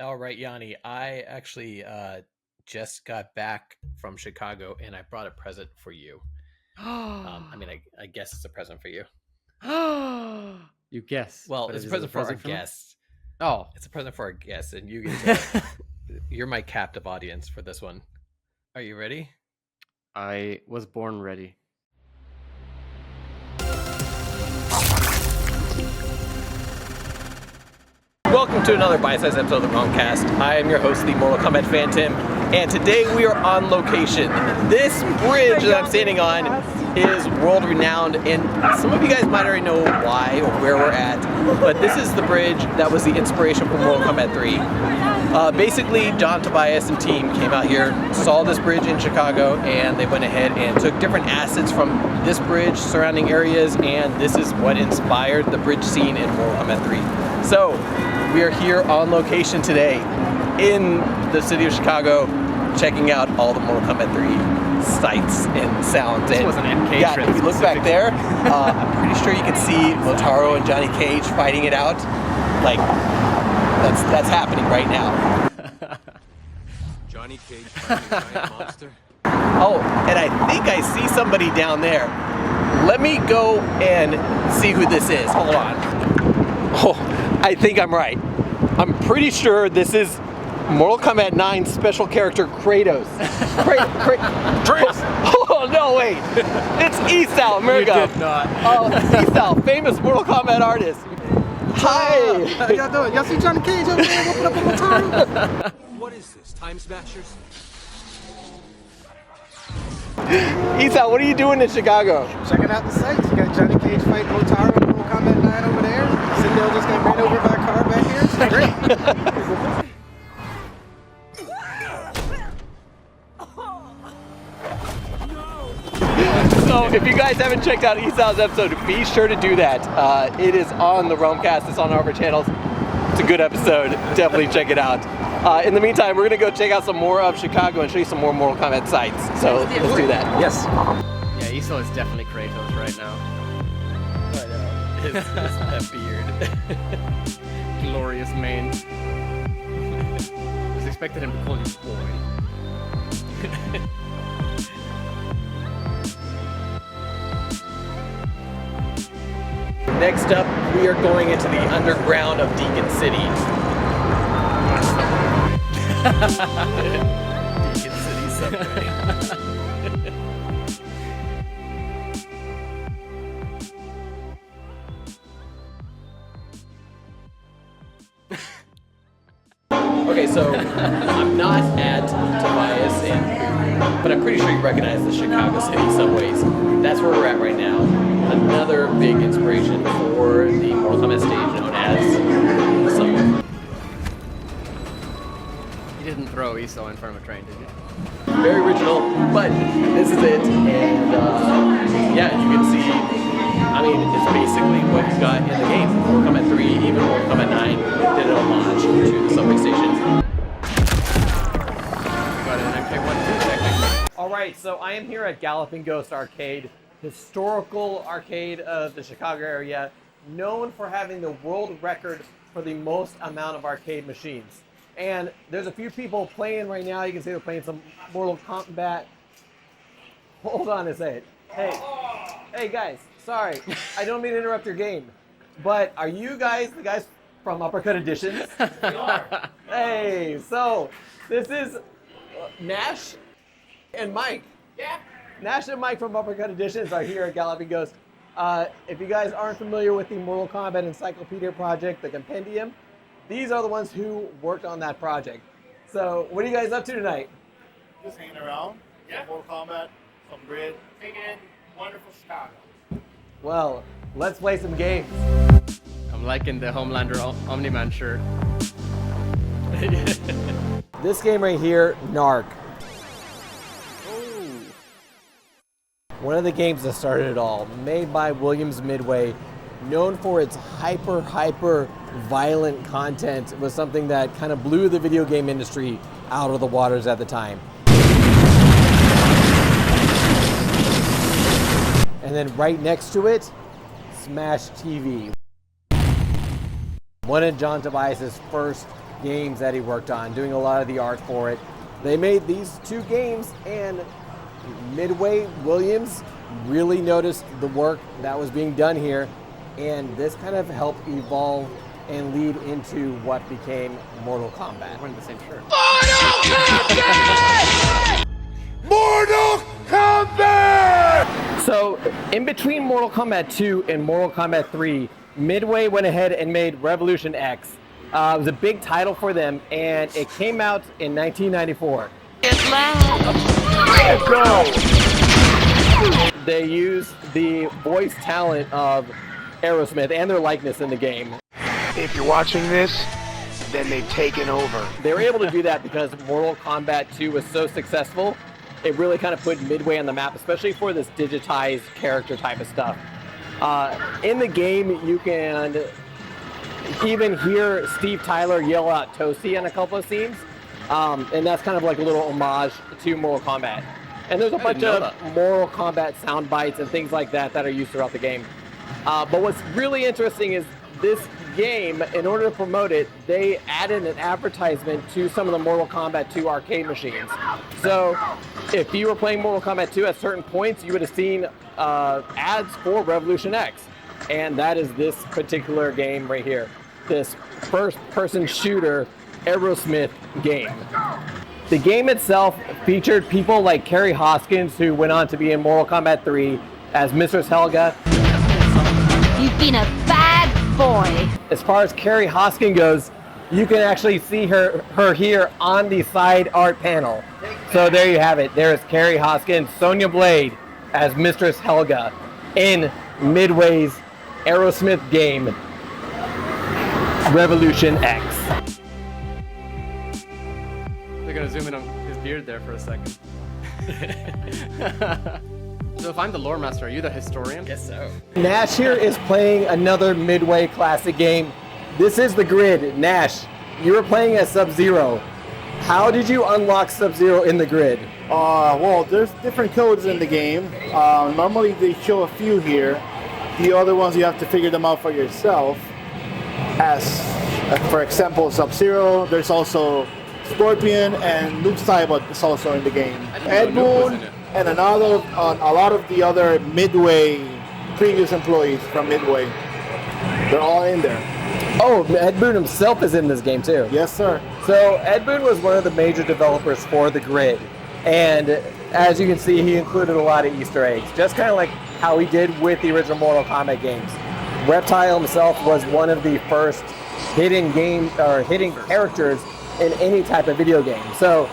All right, Yanni. I actually just got back from Chicago, and I brought a present for you. I guess it's a present for you. You guess. Well, it's a present for our guests. Oh, it's a present for our guests, and you get to. You're my captive audience for this one. Are you ready? I was born ready. Welcome to another bite-sized episode of the Kast. I am your host, the Mortal Kombat fan Tim, and today we are on location. This bridge that I'm standing on is world-renowned, and some of you guys might already know why or where we're at, but this is the bridge that was the inspiration for Mortal Kombat 3. Basically, John Tobias and team came out here, saw this bridge in Chicago, and they went ahead and took different assets from this bridge, surrounding areas, and this is what inspired the bridge scene in Mortal Kombat 3. So, we are here on location today in the city of Chicago, checking out all the Mortal Kombat 3 sights and sounds. This was an MK yeah, trip. if you look back there, I'm pretty sure you can see Motaro and Johnny Cage fighting it out. Like, that's happening right now. Johnny Cage fighting a giant monster. Oh, and I think I see somebody down there. Let me go and see who this is. Hold on. Oh, I think I'm right. I'm pretty sure this is Mortal Kombat 9 special character Kratos. Oh, no, wait. It's Isao, America. You did not. Oh, Isao, famous Mortal Kombat artist. Hi. How y'all doing? Y'all see Johnny Cage over there whooping up on my time? What is this? Time Smashers? Isao, what are you doing in Chicago? Checking out the sights. You got Johnny Cage fighting Motaro in Mortal Kombat 9 over there. Sindel just got ran over by a car back here. It's great. So if you guys haven't checked out Isao's episode, be sure to do that. It is on the Kast. It's on our other channels. It's a good episode. Definitely check it out. In the meantime, we're going to go check out some more of Chicago and show you some more Mortal Kombat sites. So let's do that. Yes. Yeah, Isao is definitely Kratos right now. That beard. Glorious mane. I was expecting him to call you boy. Next up, we are going into the underground of Deacon City. Deacon City subway. Okay, so I'm not at Tobias, but I'm pretty sure you recognize the Chicago City subways. That's where we're at right now. Another big inspiration for the Mortal Kombat stage known as the subway. You didn't throw Isao in front of a train, did you? Very original, but this is it, and yeah, you can see, I mean, it's basically what you got in the game. Mortal Kombat 3, even Mortal Kombat 9 did an homage to the subway station. Got an MK1 too, technically. Alright, so I am here at Galloping Ghost Arcade, historical arcade of the Chicago area, known for having the world record for the most amount of arcade machines. And there's a few people playing right now. You can see they're playing some Mortal Kombat. Hold on a second. Hey guys, sorry. I don't mean to interrupt your game. But are you guys the guys from Uppercut Editions? We are. Hey, so this is Nash and Mike. Yeah. Nash and Mike from Uppercut Editions are here at Galloping Ghost. If you guys aren't familiar with the Mortal Kombat Encyclopedia Project, the Compendium, these are the ones who worked on that project. So, what are you guys up to tonight? Just hanging around. Yeah. Mortal Kombat, some grid. Taking in wonderful Chicago. Well, let's play some games. I'm liking the Homelander omni-man shirt. This game right here, NARC. One of the games that started it all, made by Williams Midway, known for its hyper violent content, was something that kind of blew the video game industry out of the waters at the time. And then right next to it, SmashTV. One of John Tobias' first games that he worked on, doing a lot of the art for it. They made these 2 games, and Midway Williams really noticed the work that was being done here, and this kind of helped evolve and lead into what became Mortal Kombat. We're in the same shirt. Mortal Kombat! So, in between Mortal Kombat 2 and Mortal Kombat 3, Midway went ahead and made Revolution X. It was a big title for them, and it came out in 1994. Let's go! They used the voice talent of Aerosmith and their likeness in the game. If you're watching this, then they've taken over. They were able to do that because Mortal Kombat 2 was so successful. It really kind of put Midway on the map, especially for this digitized character type of stuff. In the game, you can even hear Steve Tyler yell out Toasty in a couple of scenes. And that's kind of like a little homage to Mortal Kombat. And there's a bunch of Mortal Kombat sound bites and things like that that are used throughout the game. But what's really interesting is this game, in order to promote it, they added an advertisement to some of the Mortal Kombat 2 arcade machines. So if you were playing Mortal Kombat 2 at certain points, you would have seen ads for Revolution X. And that is this particular game right here. This first-person shooter Aerosmith game. The game itself featured people like Kerry Hoskins, who went on to be in Mortal Kombat 3 as Mistress Helga. You've been a bad boy. As far as Kerry Hoskins goes, you can actually see her here on the side art panel. So there you have it. There's Kerry Hoskins, Sonya Blade as Mistress Helga in Midway's Aerosmith game, Revolution X. We're gonna zoom in on his beard there for a second. So if I'm the lore master, are you the historian? Guess so. Nash here is playing another Midway classic game. This is the grid. Nash, you were playing as Sub-Zero. How did you unlock Sub-Zero in the grid? Well, there's different codes in the game. Normally they show a few here. The other ones you have to figure them out for yourself. As, for example, Sub-Zero. There's also Scorpion and Luke Skywalker is also in the game. Ed Boon and a lot of the other Midway previous employees from Midway. They're all in there. Oh, Ed Boon himself is in this game too. Yes, sir. So Ed Boon was one of the major developers for the grid. And as you can see, he included a lot of Easter eggs, just kind of like how he did with the original Mortal Kombat games. Reptile himself was one of the first hidden characters in any type of video game. So,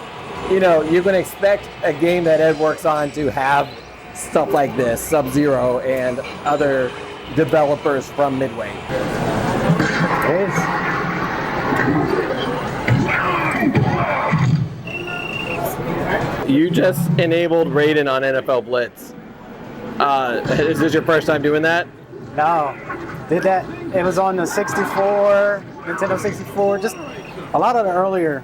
you know, you can expect a game that Ed works on to have stuff like this, Sub-Zero and other developers from Midway. You just enabled Raiden on NFL Blitz. Is this your first time doing that? No, did that. It was on the 64, Nintendo 64. Just a lot of the earlier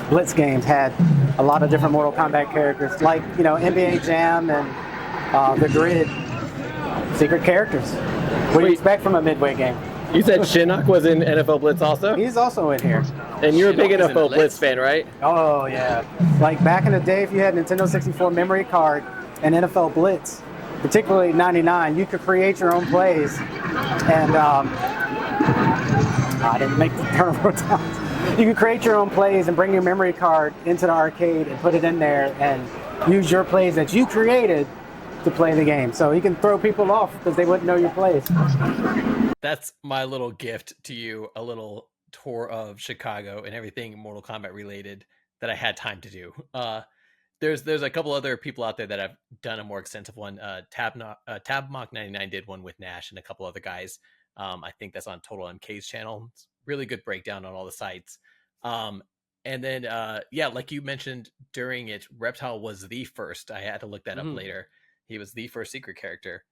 Blitz games had a lot of different Mortal Kombat characters, like, you know, NBA Jam and the Grid. Secret characters. What do you expect from a Midway game? You said Shinnok was in NFL Blitz also? He's also in here. And you're a big NFL Blitz fan, right? Oh, yeah. Like back in the day, if you had Nintendo 64 memory card and NFL Blitz, particularly 99, you could create your own plays. And I didn't make the turnover times. You could create your own plays and bring your memory card into the arcade and put it in there and use your plays that you created to play the game. So you can throw people off because they wouldn't know your plays. That's my little gift to you, a little tour of Chicago and everything Mortal Kombat related that I had time to do. There's a couple other people out there that have done a more extensive one. Tabmock99 did one with Nash and a couple other guys. I think that's on Total MK's channel. It's really good breakdown on all the sites. And then, yeah, like you mentioned during it, Reptile was the first. I had to look that up later. He was the first secret character.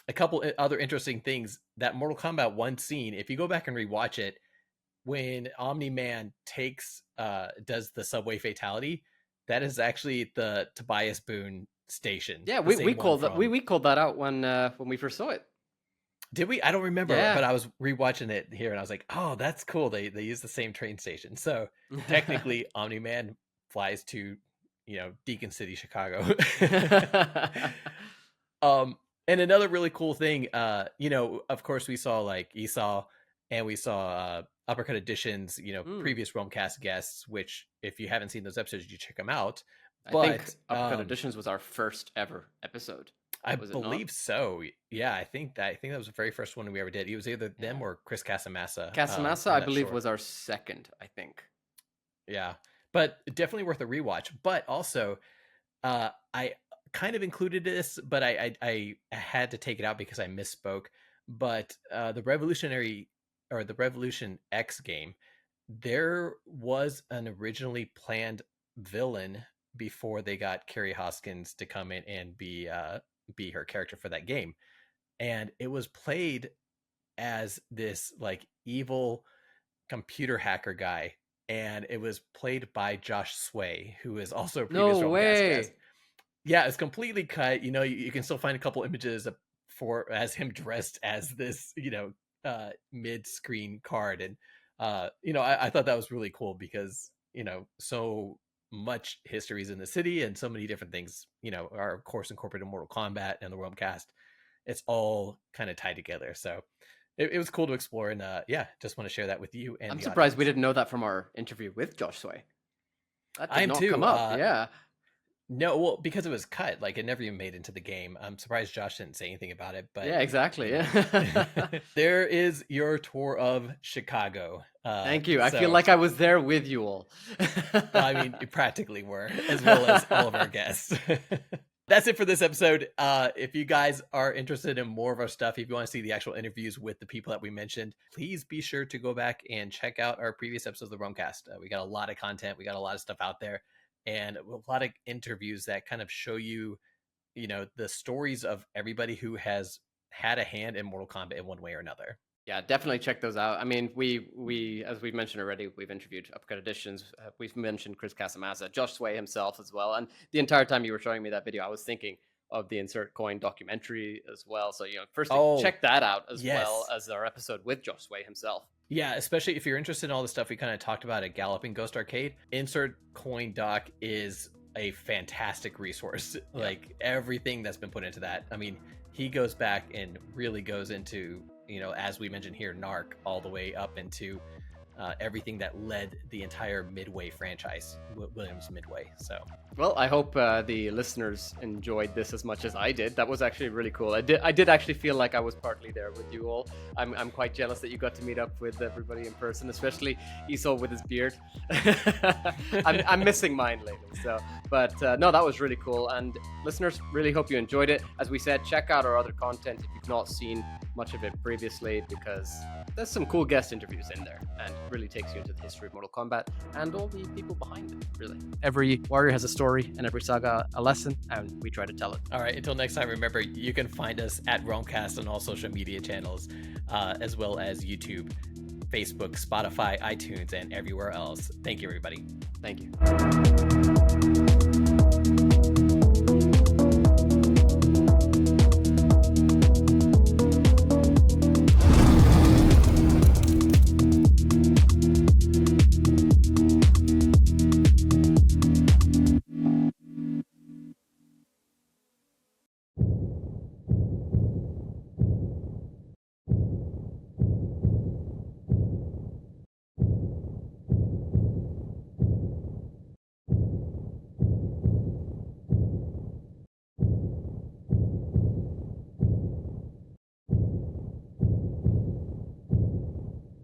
A couple other interesting things, that Mortal Kombat 1 scene, if you go back and rewatch it, when Omni-Man does the subway fatality, that is actually the Tobias Boone station. Yeah, we called that out when we first saw it. Did we? I don't remember, Yeah. but I was rewatching it here and I was like, oh, that's cool. They use the same train station. So technically Omni-Man flies to, Deacon City, Chicago. And another really cool thing, of course we saw like Esau and we saw Uppercut Editions, previous Realmcast guests, which if you haven't seen those episodes, you check them out. I think Uppercut Editions was our first ever episode. I believe so. Yeah, I think that was the very first one we ever did. It was either them or Chris Casamassa. Casamassa, I believe, was our second, I think. Yeah, but definitely worth a rewatch. But also, I kind of included this, but I had to take it out because I misspoke. But the Revolution X game, there was an originally planned villain before they got Carrie Hoskins to come in and be her character for that game, and it was played as this like evil computer hacker guy, and it was played by Josh Sway, who is also a previous guest. Yeah, it's completely cut. You can still find a couple images as him dressed as this mid-screen card, and I thought that was really cool because so much histories in the city and so many different things are of course incorporated in Mortal Kombat and the Realmcast. It's all kind of tied together, so it was cool to explore, and just want to share that with you. And I'm surprised we didn't know that from our interview with Josh Sway. That did not too. Come up. Yeah. No, well, because it was cut, like it never even made into the game. I'm surprised Josh didn't say anything about it. But yeah, exactly. Yeah. There is your tour of Chicago. Thank you. I feel like I was there with you all. I mean, you practically were, as well as all of our guests. That's it for this episode. If you guys are interested in more of our stuff, if you want to see the actual interviews with the people that we mentioned, please be sure to go back and check out our previous episodes of the Realmcast. We got a lot of content. We got a lot of stuff out there. And a lot of interviews that kind of show you, the stories of everybody who has had a hand in Mortal Kombat in one way or another. Yeah, definitely check those out. I mean, we as we've mentioned already, we've interviewed Uppercut Editions. We've mentioned Chris Casamassa, Josh Sway himself as well. And the entire time you were showing me that video, I was thinking of the Insert Coin documentary as well. So, firstly, check that out as well as our episode with Josh Sway himself. Yeah, especially if you're interested in all the stuff we kind of talked about at Galloping Ghost Arcade. Insert Coin Doc is a fantastic resource. Yeah. Like everything that's been put into that. I mean, he goes back and really goes into, as we mentioned here, NARC, all the way up into everything that led the entire Midway franchise, Williams Midway. So, well, I hope the listeners enjoyed this as much as I did. That was actually really cool. I did actually feel like I was partly there with you all. I'm quite jealous that you got to meet up with everybody in person, especially Esau with his beard. I'm missing mine lately. So, but no, that was really cool. And listeners, really hope you enjoyed it. As we said, check out our other content if you've not seen much of it previously, because there's some cool guest interviews in there and really takes you into the history of Mortal Kombat and all the people behind it, really. Every warrior has a story and every saga a lesson, and we try to tell it. All right, until next time, remember, you can find us at Realmcast on all social media channels, as well as YouTube, Facebook, Spotify, iTunes, and everywhere else. Thank you, everybody. Thank you.